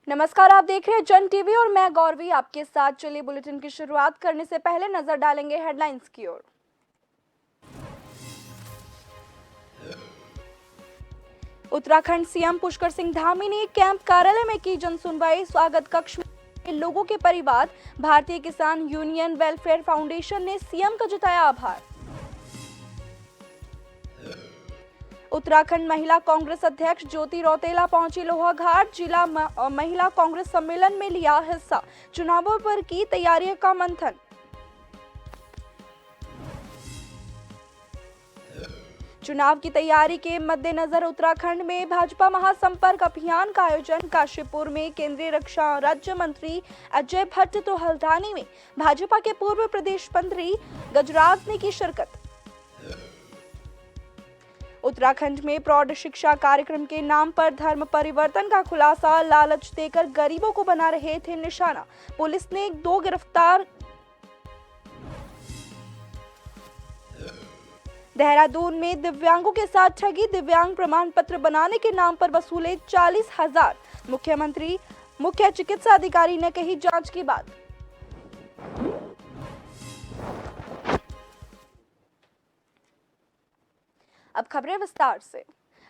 नमस्कार, आप देख रहे हैं जन टीवी और मैं गौरवी आपके साथ। चलिए बुलेटिन की शुरुआत करने से पहले नजर डालेंगे हेडलाइंस की ओर। उत्तराखंड सीएम पुष्कर सिंह धामी ने कैंप कार्यालय में की जन सुनवाई। स्वागत कक्ष में लोगों के परिवार। भारतीय किसान यूनियन वेलफेयर फाउंडेशन ने सीएम का जताया आभार। उत्तराखंड महिला कांग्रेस अध्यक्ष ज्योति रौतेला पहुंची लोहाघाट। जिला महिला कांग्रेस सम्मेलन में लिया हिस्सा। चुनावों पर की तैयारियों का मंथन। चुनाव की तैयारी के मद्देनजर उत्तराखंड में भाजपा महासंपर्क अभियान का आयोजन। काशीपुर में केंद्रीय रक्षा राज्य मंत्री अजय भट्ट तो हल्द्वानी में भाजपा के पूर्व प्रदेश मंत्री गजराज ने की शिरकत। उत्तराखंड में प्रौढ़ शिक्षा कार्यक्रम के नाम पर धर्म परिवर्तन का खुलासा। लालच देकर गरीबों को बना रहे थे निशाना। पुलिस ने 2 गिरफ्तार। देहरादून में दिव्यांगों के साथ ठगी। दिव्यांग प्रमाण पत्र बनाने के नाम पर वसूले 40,000। मुख्य चिकित्सा अधिकारी ने कही जांच की बात। अब खबरें विस्तार से।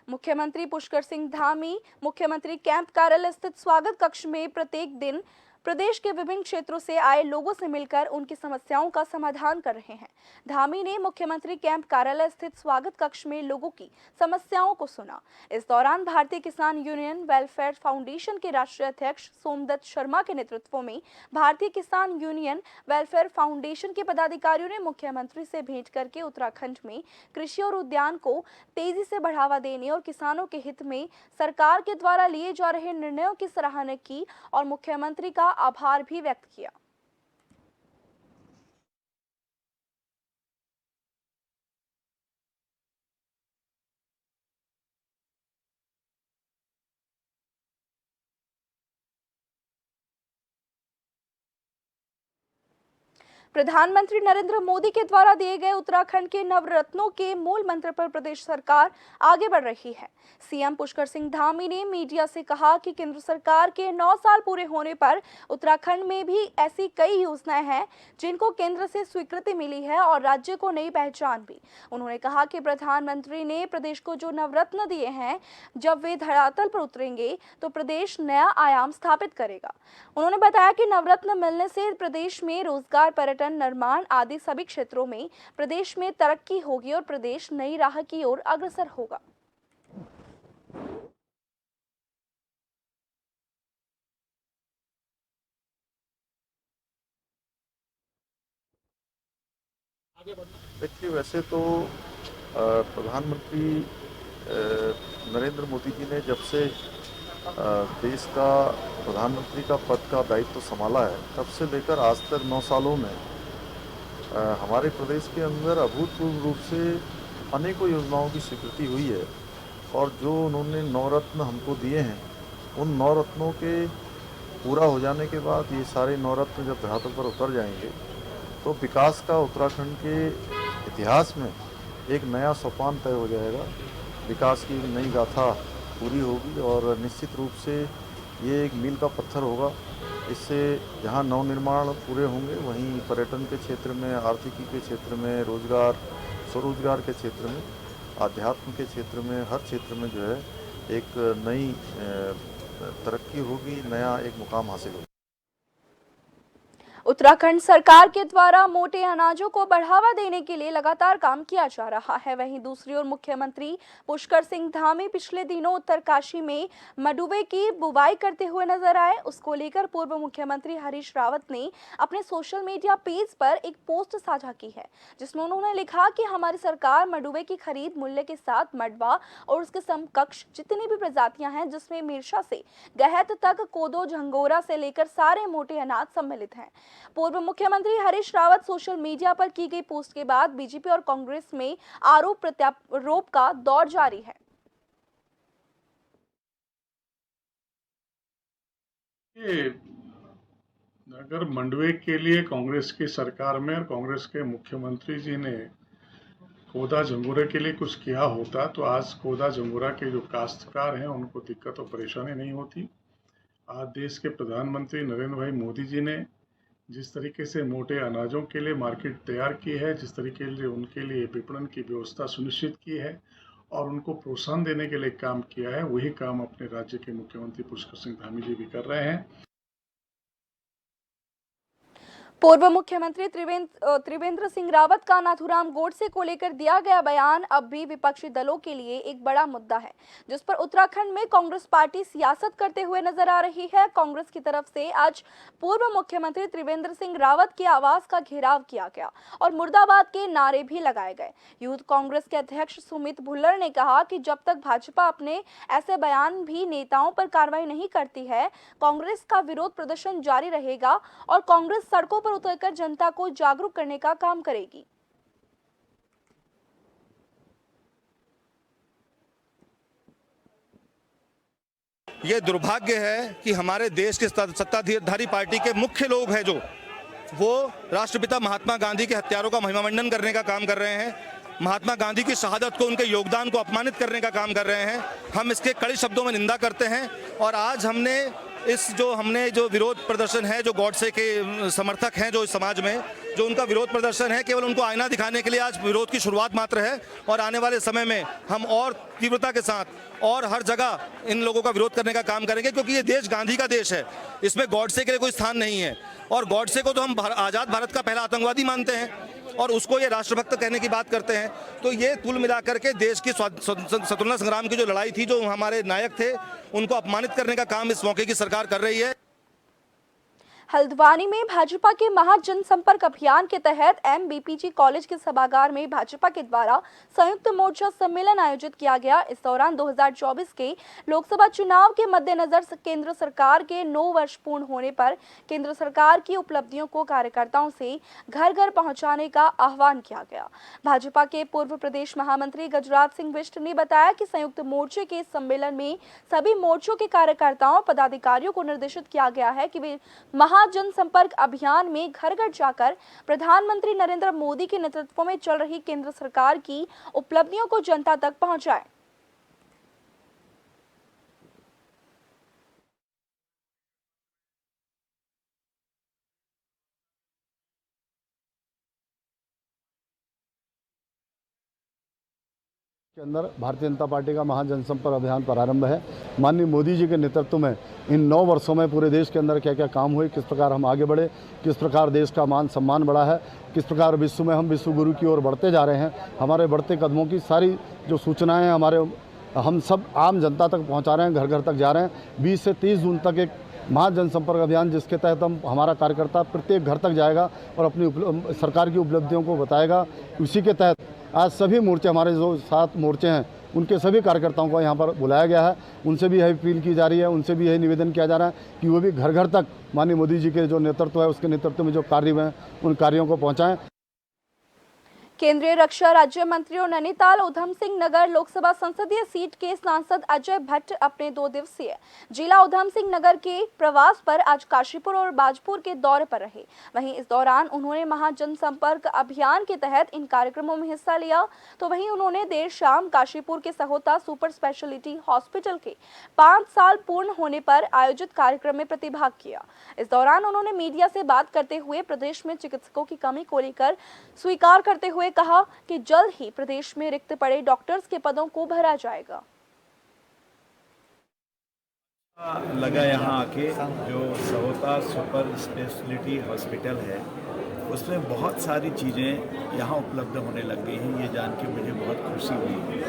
मुख्यमंत्री पुष्कर सिंह धामी मुख्यमंत्री कैंप कार्यालय स्थित स्वागत कक्ष में प्रत्येक दिन प्रदेश के विभिन्न क्षेत्रों से आए लोगों से मिलकर उनकी समस्याओं का समाधान कर रहे हैं। धामी ने मुख्यमंत्री कैंप कार्यालय स्थित स्वागत कक्ष में लोगों की समस्याओं को सुना। इस दौरान भारतीय किसान यूनियन वेलफेयर फाउंडेशन के राष्ट्रीय अध्यक्ष सोमदत्त शर्मा के नेतृत्व में भारतीय किसान यूनियन वेलफेयर फाउंडेशन के पदाधिकारियों ने मुख्यमंत्री से भेंट करके उत्तराखंड में कृषि और उद्यान को तेजी से बढ़ावा देने और किसानों के हित में सरकार के द्वारा लिए जा रहे निर्णयों की सराहना की और मुख्यमंत्री का आभार भी व्यक्त किया। प्रधानमंत्री नरेंद्र मोदी के द्वारा दिए गए उत्तराखंड के नवरत्नों के मूल मंत्र पर प्रदेश सरकार आगे बढ़ रही है। सीएम पुष्कर सिंह धामी ने मीडिया से कहा कि केंद्र सरकार के 9 साल पूरे होने पर उत्तराखंड में भी ऐसी कई योजनाएं हैं जिनको केंद्र से स्वीकृति मिली है और राज्य को नई पहचान भी। उन्होंने कहा कि प्रधानमंत्री ने प्रदेश को जो नवरत्न दिए हैं, जब वे धरातल पर उतरेंगे तो प्रदेश नया आयाम स्थापित करेगा। उन्होंने बताया कि नवरत्न मिलने से प्रदेश में रोजगार, पर्यटन, निर्माण आदि सभी क्षेत्रों में प्रदेश में तरक्की होगी और प्रदेश नई राह की ओर अग्रसर होगा। देखिए, वैसे तो प्रधानमंत्री नरेंद्र मोदी जी ने जब से देश का प्रधानमंत्री का पद का दायित्व संभाला है, तब से लेकर आज तक 9 सालों में हमारे प्रदेश के अंदर अभूतपूर्व रूप से अनेकों योजनाओं की स्वीकृति हुई है। और जो उन्होंने 9 रत्न हमको दिए हैं, उन 9 रत्नों के पूरा हो जाने के बाद ये सारे 9 रत्न जब धरातल पर उतर जाएंगे तो विकास का उत्तराखंड के इतिहास में एक नया सोपान तय हो जाएगा। विकास की एक नई गाथा पूरी होगी और निश्चित रूप से ये एक मील का पत्थर होगा। इससे जहाँ नवनिर्माण पूरे होंगे, वहीं पर्यटन के क्षेत्र में, आर्थिकी के क्षेत्र में, रोजगार, स्वरोजगार के क्षेत्र में, आध्यात्म के क्षेत्र में, हर क्षेत्र में जो है एक नई तरक्की होगी, नया एक मुकाम हासिल होगा। उत्तराखंड सरकार के द्वारा मोटे अनाजों को बढ़ावा देने के लिए लगातार काम किया जा रहा है। वहीं दूसरी ओर मुख्यमंत्री पुष्कर सिंह धामी पिछले दिनों उत्तरकाशी में मंडुवे की बुवाई करते हुए नजर आए। उसको लेकर पूर्व मुख्यमंत्री हरीश रावत ने अपने सोशल मीडिया पेज पर एक पोस्ट साझा की है, जिसमें उन्होंने लिखा कि हमारी सरकार मंडुवे की खरीद मूल्य के साथ मंडवा और उसके समकक्ष जितनी भी प्रजातियां हैं, जिसमें मिर्शा से गहत तक, कोदो, झंगोरा से लेकर सारे मोटे अनाज सम्मिलित हैं। पूर्व मुख्यमंत्री हरीश रावत सोशल मीडिया पर की गई पोस्ट के बाद बीजेपी और कांग्रेस में आरोप प्रत्यारोप का दौर जारी है। अगर मंडवे के लिए कांग्रेस की सरकार में और कांग्रेस के मुख्यमंत्री जी ने कोदा झंगोरे के लिए कुछ किया होता तो आज कोदा झंगोरा के जो काश्तकार हैं उनको दिक्कत और परेशानी नहीं होती। आज देश के प्रधानमंत्री नरेंद्र भाई मोदी जी ने जिस तरीके से मोटे अनाजों के लिए मार्केट तैयार की है, जिस तरीके से उनके लिए विपणन की व्यवस्था सुनिश्चित की है और उनको प्रोत्साहन देने के लिए काम किया है, वही काम अपने राज्य के मुख्यमंत्री पुष्कर सिंह धामी जी भी कर रहे हैं। पूर्व मुख्यमंत्री त्रिवेंद्र सिंह रावत का नाथूराम गोडसे को लेकर दिया गया बयान अब भी विपक्षी दलों के लिए एक बड़ा मुद्दा है, जिस पर उत्तराखंड में कांग्रेस पार्टी सियासत करते हुए नजर आ रही है। कांग्रेस की तरफ से आज पूर्व मुख्यमंत्री त्रिवेंद्र सिंह रावत के आवास का घेराव किया गया और मुर्दाबाद के नारे भी लगाए गए। यूथ कांग्रेस के अध्यक्ष सुमित भुल्लर ने कहा कि जब तक भाजपा अपने ऐसे बयान भी नेताओं पर कार्रवाई नहीं करती है, कांग्रेस का विरोध प्रदर्शन जारी रहेगा और कांग्रेस सड़कों पर उतरकर जनता को जागरूक करने का काम करेगी। ये दुर्भाग्य है कि हमारे देश के सत्ताधारी पार्टी के मुख्य लोग हैं जो वो राष्ट्रपिता महात्मा गांधी के हत्यारों का महिमामंडन करने का काम कर रहे हैं, महात्मा गांधी की शहादत को, उनके योगदान को अपमानित करने का काम कर रहे हैं। हम इसके कड़े शब्दों में निंदा करते हैं और आज हमने जो विरोध प्रदर्शन है, जो गॉडसे के समर्थक हैं जो इस समाज में, जो उनका विरोध प्रदर्शन है, केवल उनको आईना दिखाने के लिए आज विरोध की शुरुआत मात्र है और आने वाले समय में हम और तीव्रता के साथ और हर जगह इन लोगों का विरोध करने का काम करेंगे, क्योंकि ये देश गांधी का देश है, इसमें गॉडसे के लिए कोई स्थान नहीं है। और गॉडसे को तो हम आज़ाद भारत का पहला आतंकवादी मानते हैं और उसको ये राष्ट्रभक्त कहने की बात करते हैं। तो ये कुल मिलाकर के देश की स्वतंत्रता संग्राम की जो लड़ाई थी, जो हमारे नायक थे, उनको अपमानित करने का काम इस मौके की सरकार कर रही है। हल्द्वानी में भाजपा के महाजनसंपर्क अभियान के तहत MBPG कॉलेज के सभागार में भाजपा के द्वारा संयुक्त मोर्चा सम्मेलन आयोजित किया गया। इस दौरान 2024 के लोकसभा चुनाव के मद्देनजर केंद्र सरकार के 9 वर्ष पूर्ण होने पर केंद्र सरकार की उपलब्धियों को कार्यकर्ताओं से घर घर पहुंचाने का आह्वान किया गया। भाजपा के पूर्व प्रदेश महामंत्री गजराज सिंह बिष्ट ने बताया कि संयुक्त मोर्चे के सम्मेलन में सभी मोर्चों के कार्यकर्ताओं पदाधिकारियों को निर्देशित किया गया है कि वे जनसंपर्क अभियान में घर घर जाकर प्रधानमंत्री नरेंद्र मोदी के नेतृत्व में चल रही केंद्र सरकार की उपलब्धियों को जनता तक पहुंचाएं। के अंदर भारतीय जनता पार्टी का महाजनसंपर्क अभियान प्रारंभ है। माननीय मोदी जी के नेतृत्व में इन 9 वर्षों में पूरे देश के अंदर क्या क्या काम हुए, किस प्रकार हम आगे बढ़े, किस प्रकार देश का मान सम्मान बढ़ा है, किस प्रकार विश्व में हम विश्व गुरु की ओर बढ़ते जा रहे हैं, हमारे बढ़ते कदमों की सारी जो सूचनाएं हैं हम सब आम जनता तक पहुँचा रहे हैं, घर घर तक जा रहे हैं। 20 से 30 जून तक एक महाजनसंपर्क अभियान जिसके तहत हमारा कार्यकर्ता प्रत्येक घर तक जाएगा और अपनी सरकार की उपलब्धियों को बताएगा। उसी के तहत आज सभी मोर्चे, हमारे जो 7 मोर्चे हैं, उनके सभी कार्यकर्ताओं को यहाँ पर बुलाया गया है। उनसे भी यही अपील की जा रही है, उनसे भी यही निवेदन किया जा रहा है कि वो भी घर घर तक माननीय मोदी जी के जो नेतृत्व है, उसके नेतृत्व में जो कार्य हुए हैं, उन कार्यों को पहुँचाएँ। केंद्रीय रक्षा राज्य मंत्री और नैनीताल उधम सिंह नगर लोकसभा संसदीय सीट के सांसद अजय भट्ट अपने 2 दिवसीय जिला उधम सिंह नगर के प्रवास पर आज काशीपुर और बाजपुर के दौरे पर रहे। वहीं इस दौरान उन्होंने महाजनसंपर्क अभियान के तहत इन कार्यक्रमों में हिस्सा लिया, तो वहीं उन्होंने देर शाम काशीपुर के सहोता सुपर स्पेशलिटी हॉस्पिटल के 5 साल पूर्ण होने पर आयोजित कार्यक्रम में प्रतिभाग किया। इस दौरान उन्होंने मीडिया से बात करते हुए प्रदेश में चिकित्सकों की कमी को लेकर स्वीकार करते हुए कहा कि जल्द ही प्रदेश में रिक्त पड़े डॉक्टर्स के पदों को भरा जाएगा। लगा यहाँ आके जो सहोता सुपर स्पेशलिटी हॉस्पिटल है, उसमें बहुत सारी चीज़ें यहाँ उपलब्ध होने लग गई हैं। ये जान के मुझे बहुत खुशी हुई।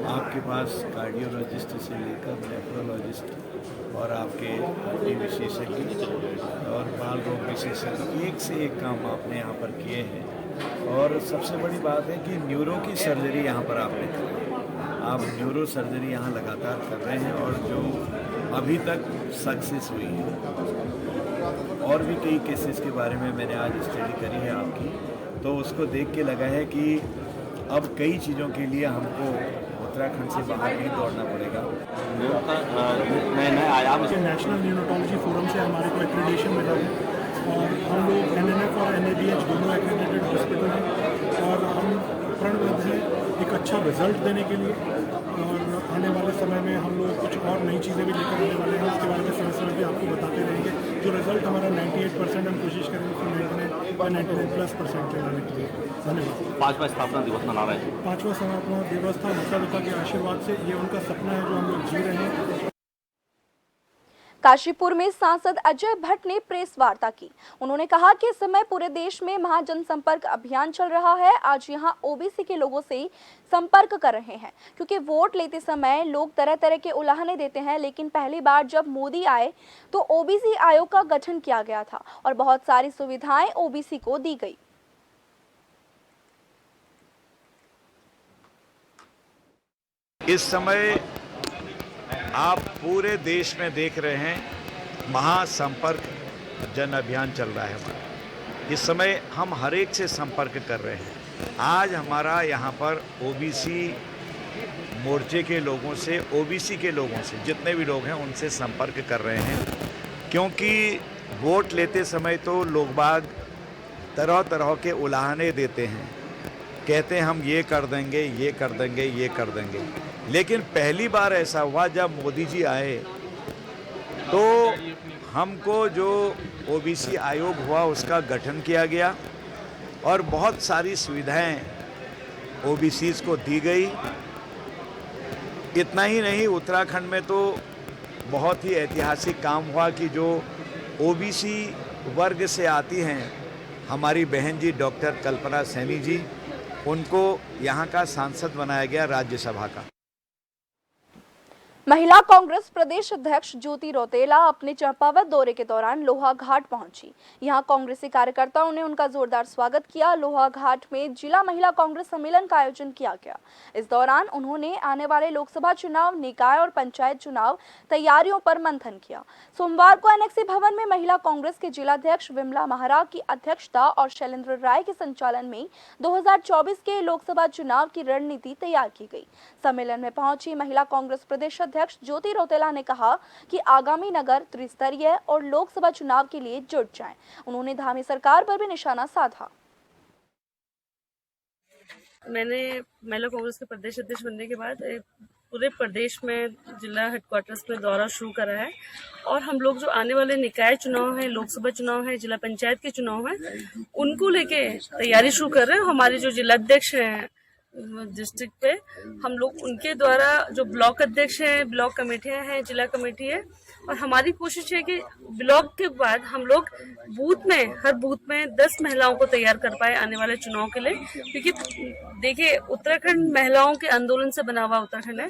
आपके पास कार्डियोलॉजिस्ट से लेकर नेफ्रोलॉजिस्ट और आपके हड्डी विशेषज्ञ और बाल रोग विशेषज्ञ, एक से एक काम आपने यहाँ पर किए हैं। और सबसे बड़ी बात है कि न्यूरो की सर्जरी यहाँ पर आपने की। आप न्यूरो सर्जरी यहाँ लगातार कर रहे हैं और जो अभी तक सक्सेस हुई है। और भी कई केसेस के बारे में मैंने आज स्टडी करी है आपकी, तो उसको देख के लगा है कि अब कई चीज़ों के लिए हमको उत्तराखंड से बाहर नहीं दौड़ना पड़ेगा। मैं आया नेशनल न्यूरोलॉजी फोरम से हमारे को एक्रेडिटेशन मिला है और हम लोग NNF और NABH दोनों एक्रेडिटेड हॉस्पिटल हैं और हम प्रणबद्ध है एक अच्छा रिजल्ट देने के लिए, और आने वाले समय में हम लोग कुछ और नई चीज़ें भी लेकर आने वाले हैं। उसके बारे में समय समय भी आपको बताते रहेंगे। जो रिजल्ट हमारा 98% हम कोशिश करेंगे फिर 99+ % ले लाने के लिए। धन्यवाद। 5वां स्थापना दिवस मना रहे हैं। 5वां स्थापना दिवस था, माता पिता के आशीर्वाद से ये उनका सपना है जो हम लोग जी रहे हैं। काशीपुर में सांसद अजय भट्ट ने प्रेस वार्ता की। उन्होंने कहा कि इस समय पूरे देश में महाजनसंपर्क अभियान चल रहा है। आज यहां ओबीसी के लोगों से संपर्क कर रहे हैं, क्योंकि वोट लेते समय लोग तरह तरह के उलाहने देते हैं, लेकिन पहली बार जब मोदी आए तो ओबीसी आयोग का गठन किया गया था और बहुत सारी सुविधाएं ओबीसी को दी गई। इस समय आप पूरे देश में देख रहे हैं महासंपर्क जन अभियान चल रहा है हमारा। इस समय हम हर एक से संपर्क कर रहे हैं। आज हमारा यहाँ पर ओबीसी मोर्चे के लोगों से, ओबीसी के लोगों से, जितने भी लोग हैं उनसे संपर्क कर रहे हैं, क्योंकि वोट लेते समय तो लोग बाग तरह तरह के उलाहने देते हैं, कहते हैं हम ये कर देंगे, ये कर देंगे, ये कर देंगे। लेकिन पहली बार ऐसा हुआ जब मोदी जी आए तो हमको जो ओबीसी आयोग हुआ उसका गठन किया गया और बहुत सारी सुविधाएं ओबीसीज को दी गई। इतना ही नहीं, उत्तराखंड में तो बहुत ही ऐतिहासिक काम हुआ कि जो ओबीसी वर्ग से आती हैं हमारी बहन जी डॉक्टर कल्पना सैनी जी, उनको यहाँ का सांसद बनाया गया राज्यसभा का। महिला कांग्रेस प्रदेश अध्यक्ष ज्योति रौतेला अपने चंपावत दौरे के दौरान लोहा घाट पहुंची। यहां कांग्रेसी कार्यकर्ताओं ने उनका जोरदार स्वागत किया। लोहा घाट में जिला महिला कांग्रेस सम्मेलन का आयोजन किया गया। इस दौरान उन्होंने आने वाले लोकसभा चुनाव, निकाय और पंचायत चुनाव तैयारियों पर मंथन किया। सोमवार को एनेक्सी भवन में महिला कांग्रेस के जिलाध्यक्ष विमला महारा की अध्यक्षता और शैलेंद्र राय के संचालन में 2024 के लोकसभा चुनाव की रणनीति तैयार की गई। सम्मेलन में पहुंची महिला कांग्रेस प्रदेश अध्यक्ष ज्योति रौतेला ने कहा कि आगामी नगर, त्रिस्तरीय और लोकसभा चुनाव के लिए जुट जाएं। उन्होंने धामी सरकार पर भी निशाना साधा। मैंने महिला कांग्रेस के प्रदेश अध्यक्ष बनने के बाद पूरे प्रदेश में जिला हेडक्वार्टर्स में दौरा शुरू करा है और हम लोग जो आने वाले निकाय चुनाव है, लोकसभा चुनाव है, जिला पंचायत के चुनाव है, उनको लेके तैयारी शुरू कर रहे हैं। हमारे जो जिलाध्यक्ष हैं डिस्ट्रिक्ट पे, हम लोग उनके द्वारा जो ब्लॉक अध्यक्ष हैं, ब्लॉक कमेटियां हैं, जिला कमेटी है, और हमारी कोशिश है कि ब्लॉक के बाद हम लोग बूथ में, हर बूथ में 10 महिलाओं को तैयार कर पाए आने वाले चुनाव के लिए। क्योंकि देखिए, उत्तराखंड महिलाओं के आंदोलन से बना हुआ उत्तराखंड है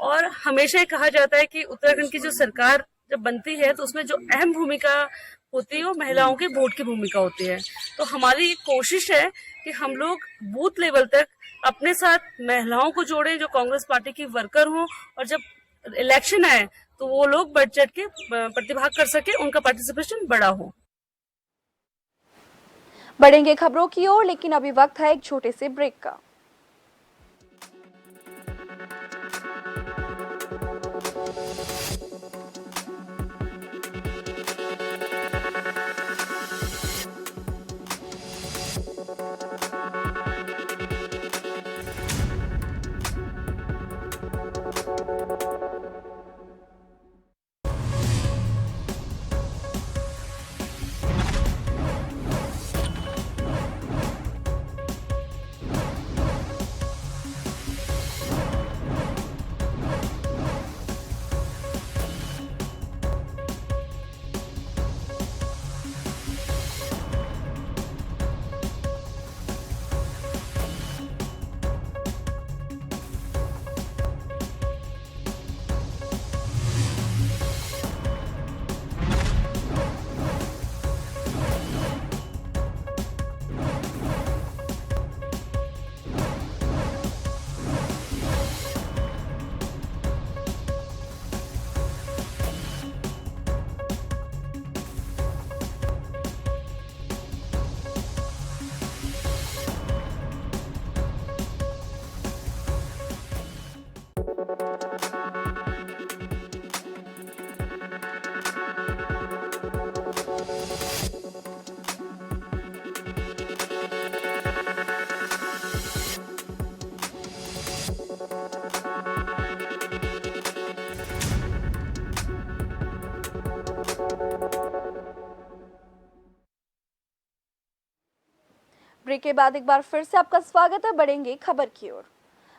और हमेशा ही कहा जाता है कि उत्तराखंड की जो सरकार जब बनती है तो उसमें जो अहम भूमिका होती है वो महिलाओं के वोट की भूमिका होती है। तो हमारी कोशिश है कि हम लोग बूथ लेवल तक अपने साथ महिलाओं को जोड़ें जो कांग्रेस पार्टी की वर्कर हों, और जब इलेक्शन आए तो वो लोग बढ़ चढ़ के प्रतिभाग कर सके, उनका पार्टिसिपेशन बड़ा हो। बढ़ेंगे खबरों की ओर, लेकिन अभी वक्त है एक छोटे से ब्रेक का। ब्रेक के बाद एक बार फिर से आपका स्वागत है। बढ़ेंगे खबर की ओर।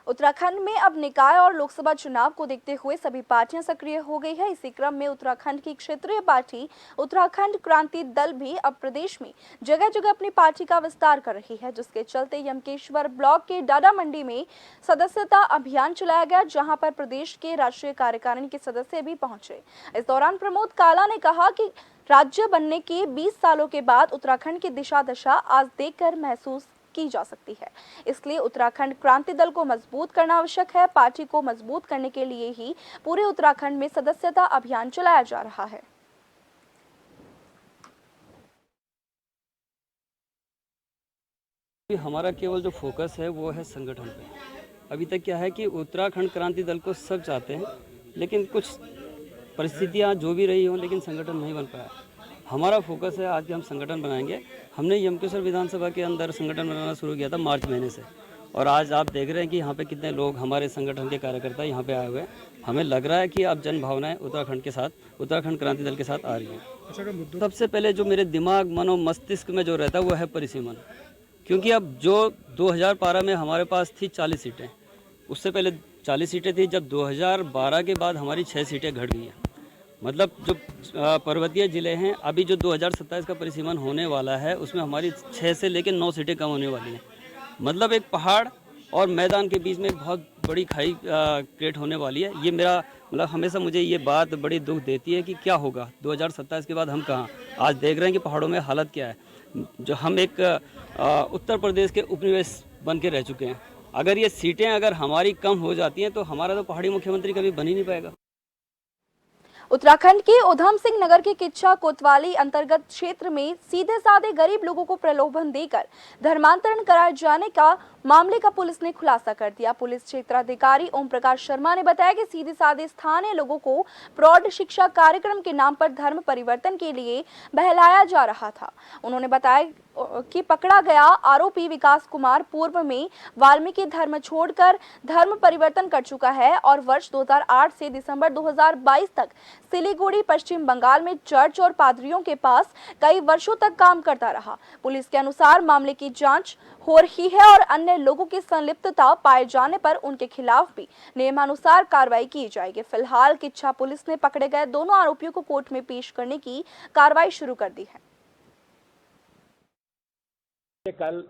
उत्तराखंड में अब निकाय और लोकसभा चुनाव को देखते हुए सभी पार्टियां सक्रिय हो गई है। इसी क्रम में उत्तराखंड की क्षेत्रीय पार्टी उत्तराखंड क्रांति दल भी अब प्रदेश में जगह जगह अपनी पार्टी का विस्तार कर रही है, जिसके चलते यमकेश्वर ब्लॉक के डाडा मंडी में सदस्यता अभियान चलाया गया, जहां पर प्रदेश के राष्ट्रीय कार्यकारिणी के सदस्य भी पहुंचे। इस दौरान प्रमोद काला ने कहा कि राज्य बनने के 20 सालों के बाद उत्तराखंड की दिशा दशा आज देखकर महसूस की जा सकती है। इसलिए उत्तराखंड क्रांति दल को मजबूत करना आवश्यक है। पार्टी को मजबूत करने के लिए ही पूरे उत्तराखंड में सदस्यता अभियान चलाया जा रहा है। हमारा केवल जो फोकस है वो है संगठन पे। अभी तक क्या है कि उत्तराखंड क्रांति दल को सब चाहते हैं, लेकिन कुछ परिस्थितियां जो भी रही हों, लेकिन संगठन नहीं बन पाया। हमारा फोकस है आज कि हम संगठन बनाएंगे। हमने यमकेश्वर विधानसभा के अंदर संगठन बनाना शुरू किया था मार्च महीने से, और आज आप देख रहे हैं कि यहाँ पे कितने लोग हमारे संगठन के कार्यकर्ता यहाँ पे आए हुए हैं। हमें लग रहा है कि अब जन भावनाएं उत्तराखंड के साथ, उत्तराखंड क्रांति दल के साथ आ रही हैं। सबसे पहले जो मेरे दिमाग, मनो, मस्तिष्क में जो रहता है वो है परिसीमन, क्योंकि अब जो 2012 में हमारे पास थी 40 सीटें, उससे पहले 40 सीटें थी। जब 2012 के बाद हमारी 6 सीटें घट गई हैं। मतलब जो पर्वतीय ज़िले हैं, अभी जो 2027 का परिसीमन होने वाला है उसमें हमारी 6 से लेकर 9 सीटें कम होने वाली हैं। मतलब एक पहाड़ और मैदान के बीच में एक बहुत बड़ी खाई क्रिएट होने वाली है। ये मेरा मतलब हमेशा मुझे ये बात बड़ी दुख देती है कि क्या होगा 2027 के बाद हम कहाँ। आज देख रहे हैं कि पहाड़ों में हालत क्या है। जो हम एक उत्तर प्रदेश के उपनिवेश बन के रह चुके हैं। अगर ये सीटें अगर हमारी कम हो जाती हैं तो हमारा तो पहाड़ी मुख्यमंत्री कभी बन ही नहीं पाएगा। उत्तराखंड के उधम सिंह नगर के किच्छा कोतवाली अंतर्गत क्षेत्र में सीधे साधे गरीब लोगों को प्रलोभन देकर धर्मांतरण कराए जाने का मामले का पुलिस ने खुलासा कर दिया। पुलिस क्षेत्राधिकारी ओम प्रकाश शर्मा ने बताया कि सीधे साधे स्थानीय लोगों को प्रौढ़ शिक्षा कार्यक्रम के नाम पर धर्म परिवर्तन के लिए बहलाया जा रहा था। उन्होंने बताया कि पकड़ा गया आरोपी विकास कुमार पूर्व में वाल्मीकि धर्म छोड़कर धर्म परिवर्तन कर चुका है और वर्ष 2008 से दिसंबर 2022 तक सिलीगुड़ी पश्चिम बंगाल में चर्च और पादरियों के पास कई वर्षों तक काम करता रहा। पुलिस के अनुसार मामले की जांच हो रही है और अन्य लोगों की संलिप्तता पाए जाने पर उनके खिलाफ भी नियमानुसार कार्रवाई की जाएगी। फिलहाल किच्छा पुलिस ने पकड़े गए दोनों आरोपियों को कोर्ट में पेश करने की कार्रवाई शुरू कर दी है। कल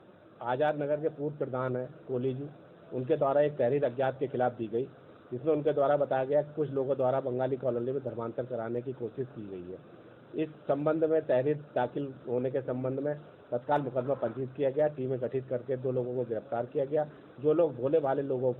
आजाद नगर के पूर्व प्रधान है कोहली जी, उनके द्वारा एक तहरीर अज्ञात के खिलाफ दी गई, जिसमें उनके द्वारा बताया गया कि कुछ लोगों द्वारा बंगाली कॉलोनी में धर्मांतर कराने की कोशिश की गई है। इस संबंध में तहरीर दाखिल होने के संबंध में तत्काल मुकदमा पंजीकृत किया गया। टीमें गठित करके 2 लोगों को गिरफ्तार किया गया, जो लोग भोले भाले लोगों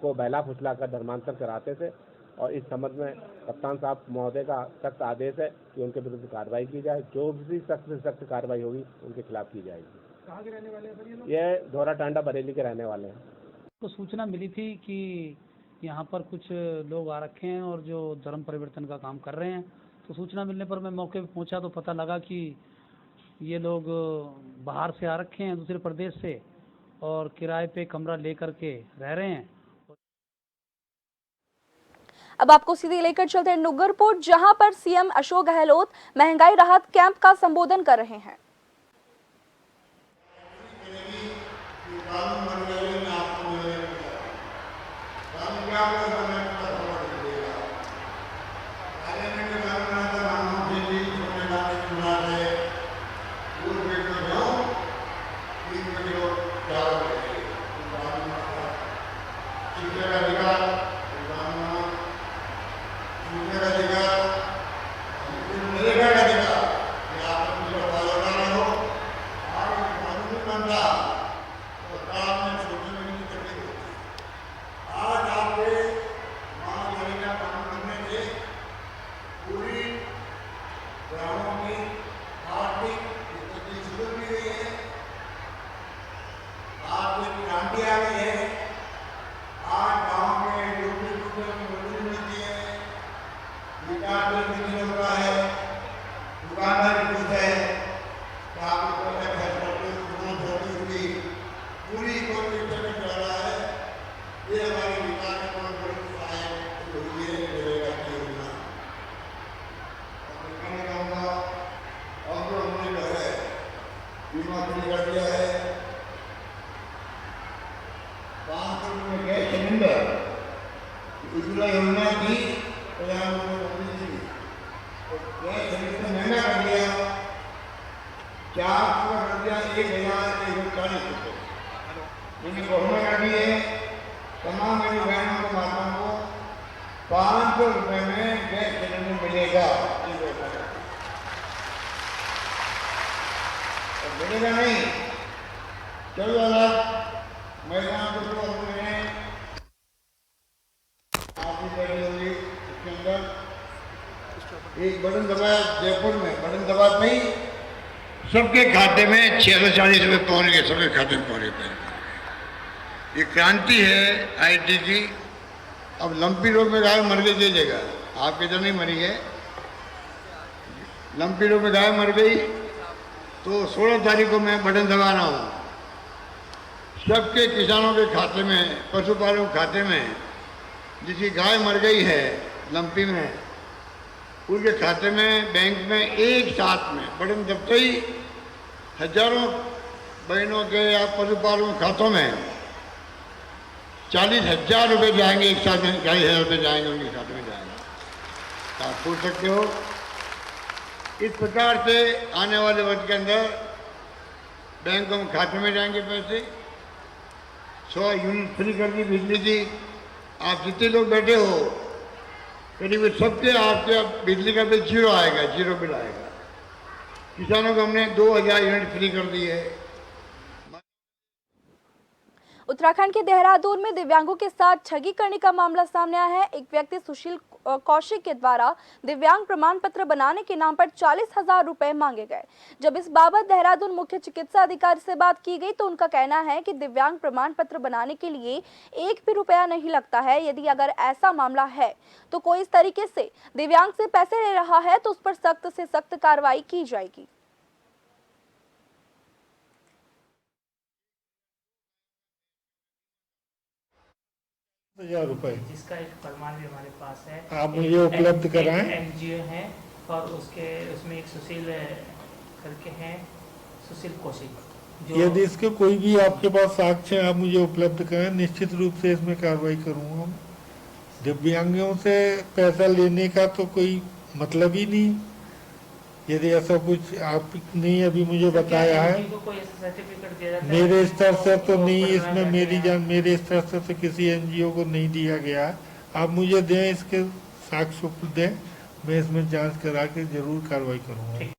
को बहला फुसला कर धर्मांतर कराते थे। और इस संबंध में कप्तान साहब महोदय का सख्त आदेश है कि उनके विरुद्ध कार्रवाई की जाए। जो भी सख्त से सख्त कार्रवाई होगी उनके खिलाफ की जाएगी। कहाँ के रहने वाले हैं सर ये लोग? ये धोरा टांडा बरेली के रहने वाले हैं। तो सूचना मिली थी कि यहाँ पर कुछ लोग आ रखे हैं और जो धर्म परिवर्तन का काम कर रहे हैं। तो सूचना मिलने पर मैं मौके पर पहुँचा तो पता लगा कि ये लोग बाहर से आ रखे हैं, दूसरे प्रदेश से, और किराए पे कमरा लेकर के रह रहे हैं। अब आपको सीधे लेकर चलते हैं नूगरपुर, जहां पर सीएम अशोक गहलोत महंगाई राहत कैंप का संबोधन कर रहे हैं। उज्ज्वला योजना थी प्रधानमंत्री मोदी जी, गैस सिलेंडर महंगा कर दिया, 400 कर दिया 1140 रुपये। मैंने घोषणा कर दी है तमाम मेरी बहनों को माताओं को 500 रुपये में गैस सिलेंडर मिलेगा। और मिलेगा नहीं, 14 लाख महिलाओं को तो मैंने आपकी करी होगी। इसके अंदर एक बटन दबाया जयपुर में, बटन दबाते ही सबके खाते में 640 रुपये पहुँच गए, सबके खाते में पहुँच गए। ये क्रांति है आईटी की। अब लंपी रोग में गाय मर गई दे देगा, आपके तो नहीं मरी है। लंपी रोग में गाय मर गई तो 16 तारीख को मैं बटन दबाना हूँ, सबके किसानों के खाते में, पशुपालकों के खाते में, जिसकी गाय मर गई है लंपी में, उनके खाते में बैंक में एक साथ में बटन दबते ही हजारों बहनों के या पशुपालकों खातों में 40,000 रुपये जाएंगे, एक साथ में 40,000 रुपये जाएंगे, उनके खाते में जाएंगे। तो आप पूछ सकते हो। इस प्रकार से आने वाले वक्त के अंदर बैंकों में खाते में जाएंगे पैसे। 100 यूनिट फ्री कर दी बिजली की। आप जितने लोग बैठे हो करीब सबके आपके बिजली का बिल जीरो आएगा, जीरो बिल आएगा। किसानों को हमने 2000 यूनिट फ्री कर दी है। उत्तराखंड के देहरादून में दिव्यांगों के साथ ठगी करने का मामला सामने आया है। एक व्यक्ति सुशील कौशिक के द्वारा दिव्यांग प्रमाण पत्र बनाने के नाम पर 40,000 रुपए मांगे गए। जब इस बाबत देहरादून मुख्य चिकित्सा अधिकारी से बात की गई तो उनका कहना है कि दिव्यांग प्रमाण पत्र बनाने के लिए 1 भी रुपया नहीं लगता है। यदि अगर ऐसा मामला है तो कोई इस तरीके से दिव्यांग से पैसे ले रहा है तो उस पर सख्त से सख्त कार्रवाई की जाएगी। ₹1000 जिसका एक प्रमाण भी हमारे पास है, आप मुझे उपलब्ध कराएं। एनजीओ है और उसमें एक सुशील करके हैं, सुशील कौशिक। यदि इसके कोई भी आपके पास साक्ष्य आप मुझे उपलब्ध कराएं, निश्चित रूप से इसमें कार्रवाई करूंगा। दिव्यांगों से पैसा लेने का तो कोई मतलब ही नहीं। यदि ऐसा कुछ आपने अभी मुझे बताया है, मेरे स्तर से तो नहीं, इसमें मेरे स्तर से तो किसी एनजीओ को नहीं दिया गया। आप मुझे दें, इसके साक्ष्य दें, मैं इसमें जांच करा के जरूर कार्रवाई करूंगा।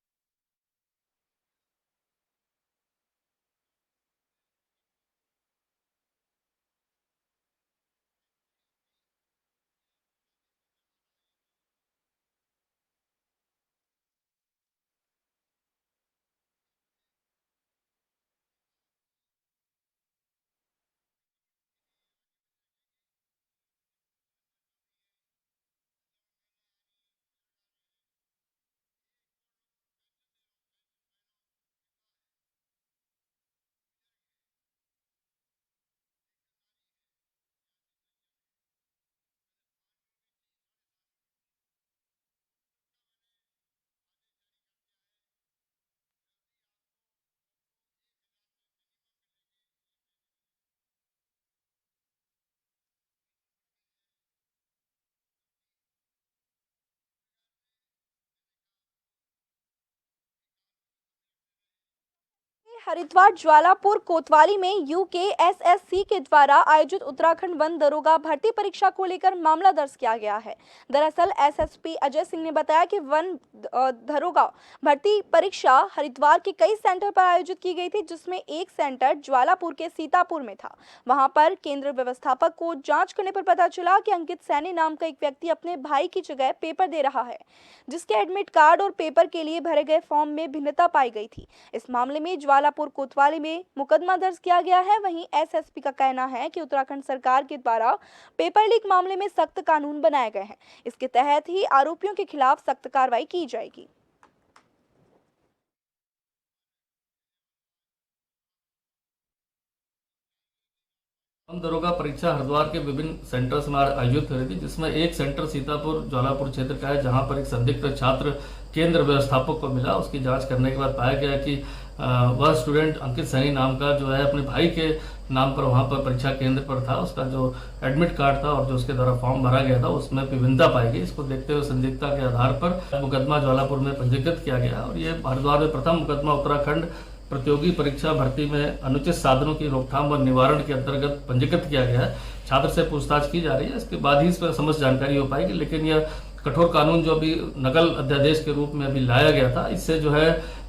हरिद्वार ज्वालापुर कोतवाली में यूकेएसएससी के द्वारा आयोजित उत्तराखंड वन दरोगा भर्ती परीक्षा को लेकर मामला दर्ज किया गया है। दरअसल एसएसपी अजय सिंह ने बताया कि वन दरोगा भर्ती परीक्षा हरिद्वार के कई सेंटर पर आयोजित की गई थी, जिसमें एक सेंटर ज्वालापुर के सीतापुर में था। वहां पर केंद्र व्यवस्थापक को जांच करने पर पता चला कि अंकित सैनी नाम का एक व्यक्ति अपने भाई की जगह पेपर दे रहा है, जिसके एडमिट कार्ड और पेपर के लिए भरे गए फॉर्म में भिन्नता पाई गई थी। इस मामले में ज्वालापुर कोतवाली में मुकदमा दर्ज किया गया है। वहीं एसएसपी का कहना है कि उत्तराखंड सरकार के द्वारा पेपर लीक मामले में सख्त कानून बनाए गए हैं। इसके तहत ही आरोपियों के खिलाफ सख्त कार्रवाई की जाएगी। वन दरोगा परीक्षा हरिद्वार के विभिन्न सेंटर्स में आयोजित हो रही थी, जिसमें एक सेंटर सीतापुर ज्वालापुर क्षेत्र का है, जहां पर एक संदिग्ध छात्र केंद्र व्यवस्थापक को मिला। उसकी जांच करने के बाद पाया गया कि वह स्टूडेंट अंकित सैनी नाम का जो है अपने भाई के नाम पर वहाँ पर परीक्षा केंद्र पर था, उसका जो एडमिट कार्ड था और जो उसके द्वारा फॉर्म भरा गया था उसमें विभिन्नता पाई गई। इसको देखते हुए संदिग्धता के आधार पर मुकदमा ज्वालापुर में पंजीकृत किया गया और ये हरिद्वार में प्रथम मुकदमा उत्तराखंड प्रतियोगी परीक्षा भर्ती में अनुचित साधनों की रोकथाम व निवारण के अंतर्गत पंजीकृत किया गया है। छात्र से पूछताछ की जा रही है, इसके बाद ही इस पर समस्त जानकारी हो पाएगी। लेकिन यह कठोर कानून जो अभी नकल अध्यादेश के रूप में अभी लाया गया था, इससे जो है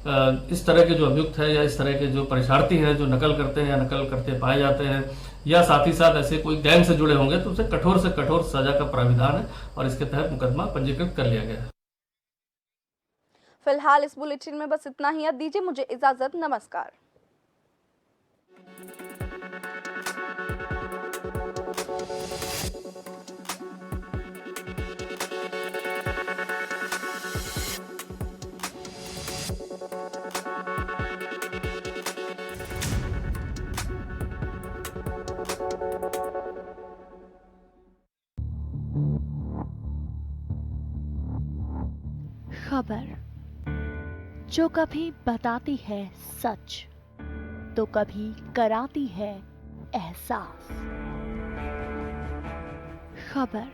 इस तरह के जो अभियुक्त है या इस तरह के जो परीक्षार्थी हैं जो नकल करते हैं या नकल करते पाए जाते हैं या साथ ही साथ ऐसे कोई गैंग से जुड़े होंगे तो उसे कठोर से कठोर सजा का प्राविधान है और इसके तहत मुकदमा पंजीकृत कर लिया गया है। फिलहाल इस बुलेटिन में बस इतना ही। अब दीजिए मुझे इजाजत। नमस्कार। खबर जो कभी बताती है सच तो कभी कराती है एहसास। खबर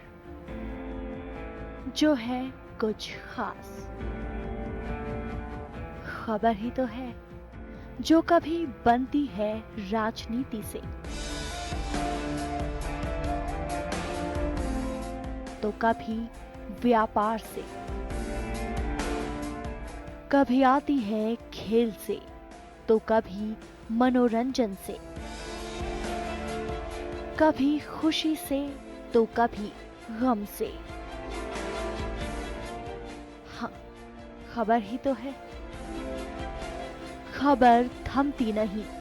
जो है कुछ खास। खबर ही तो है जो कभी बनती है राजनीति से तो कभी व्यापार से, कभी आती है खेल से तो कभी मनोरंजन से, कभी खुशी से तो कभी गम से। हाँ, खबर ही तो है। खबर थमती नहीं।